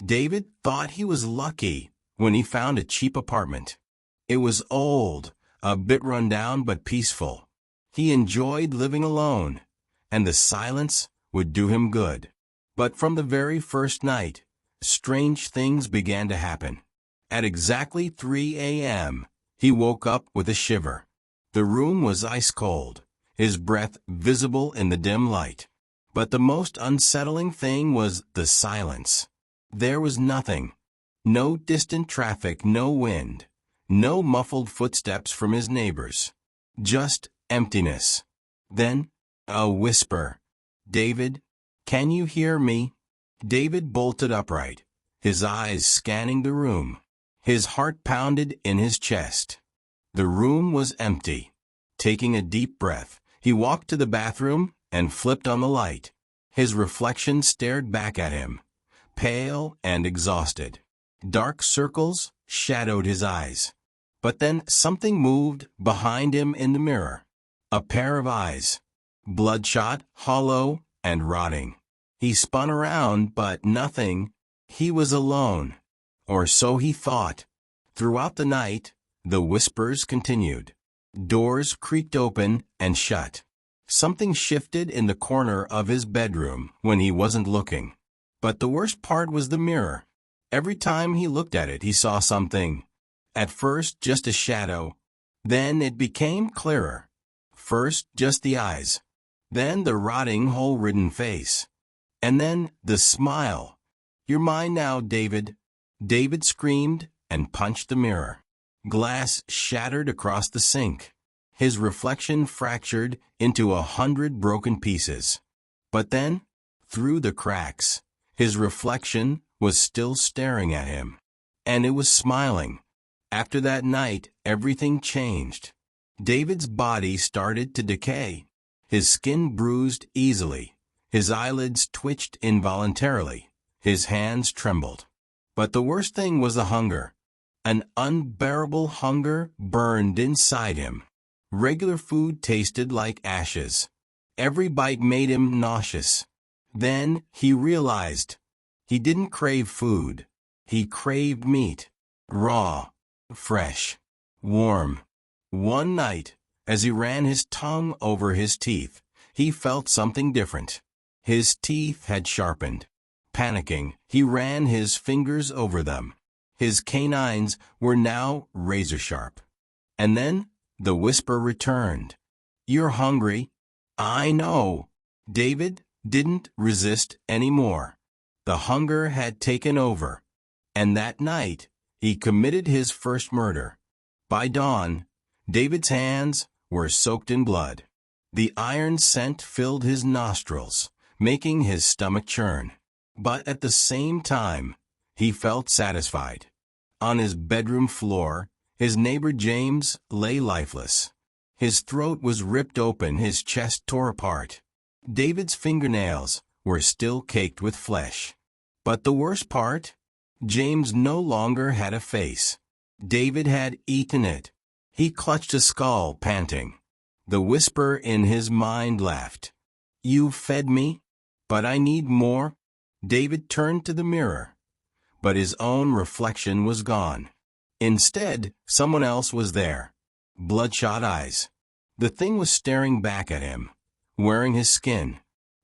David thought he was lucky when he found a cheap apartment. It was old, a bit run down but peaceful. He enjoyed living alone, and the silence would do him good. But from the very first night, strange things began to happen. At exactly 3 a.m., he woke up with a shiver. The room was ice cold, his breath visible in the dim light. But the most unsettling thing was the silence. There was nothing. No distant traffic, no wind, no muffled footsteps from his neighbors. Just emptiness. Then, a whisper. "David, can you hear me?" David bolted upright, his eyes scanning the room. His heart pounded in his chest. The room was empty. Taking a deep breath, he walked to the bathroom and flipped on the light. His reflection stared back at him, pale and exhausted. Dark circles shadowed his eyes. But then something moved behind him in the mirror. A pair of eyes, bloodshot, hollow, and rotting. He spun around, but nothing. He was alone. Or so he thought. Throughout the night, the whispers continued. Doors creaked open and shut. Something shifted in the corner of his bedroom when he wasn't looking. But the worst part was the mirror. Every time he looked at it, he saw something. At first, just a shadow. Then it became clearer. First, just the eyes. Then the rotting, hole-ridden face. And then the smile. "You're mine now, David." David screamed and punched the mirror. Glass shattered across the sink. His reflection fractured into 100 broken pieces. But then, through the cracks, his reflection was still staring at him. And it was smiling. After that night, everything changed. David's body started to decay. His skin bruised easily. His eyelids twitched involuntarily. His hands trembled. But the worst thing was the hunger. An unbearable hunger burned inside him. Regular food tasted like ashes. Every bite made him nauseous. Then he realized he didn't crave food. He craved meat. Raw, fresh, warm. One night, as he ran his tongue over his teeth, he felt something different. His teeth had sharpened. Panicking, he ran his fingers over them. His canines were now razor-sharp. And then the whisper returned. "You're hungry." "I know." David didn't resist anymore. The hunger had taken over. And that night, he committed his first murder. By dawn, David's hands were soaked in blood. The iron scent filled his nostrils, making his stomach churn. But at the same time, he felt satisfied. On his bedroom floor, his neighbor James lay lifeless. His throat was ripped open, his chest tore apart. David's fingernails were still caked with flesh. But the worst part? James no longer had a face. David had eaten it. He clutched a skull, panting. The whisper in his mind laughed. "You've fed me, but I need more." David turned to the mirror, but his own reflection was gone. Instead, someone else was there. Bloodshot eyes. The thing was staring back at him, wearing his skin.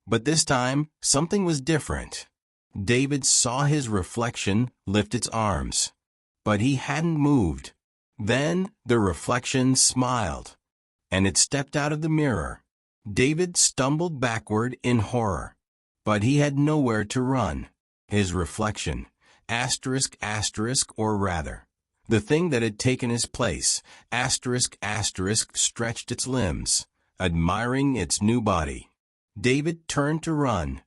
But this time, something was different. David saw his reflection lift its arms, but he hadn't moved. Then the reflection smiled, and it stepped out of the mirror. David stumbled backward in horror, but he had nowhere to run. His reflection, asterisk, or rather, the thing that had taken his place, asterisk, stretched its limbs, admiring its new body. David turned to run,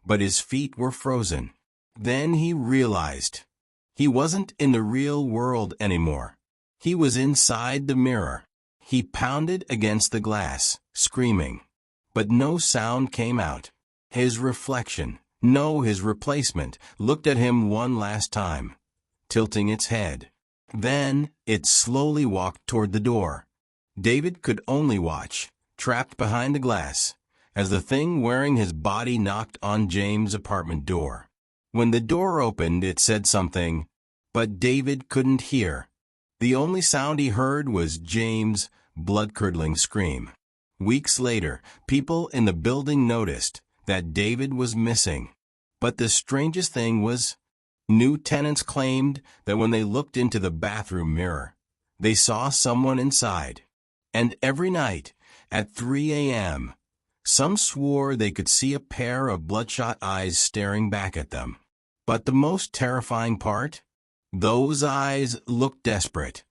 but his feet were frozen. Then he realized he wasn't in the real world anymore. He was inside the mirror. He pounded against the glass, screaming, but no sound came out. His reflection, no, his replacement, looked at him one last time, tilting its head. Then it slowly walked toward the door. David could only watch, trapped behind the glass, as the thing wearing his body knocked on James' apartment door. When the door opened, it said something, but David couldn't hear. The only sound he heard was James' blood-curdling scream. Weeks later, people in the building noticed that David was missing. But the strangest thing was, new tenants claimed that when they looked into the bathroom mirror, they saw someone inside. And every night, at 3 a.m., some swore they could see a pair of bloodshot eyes staring back at them. But the most terrifying part? Those eyes looked desperate.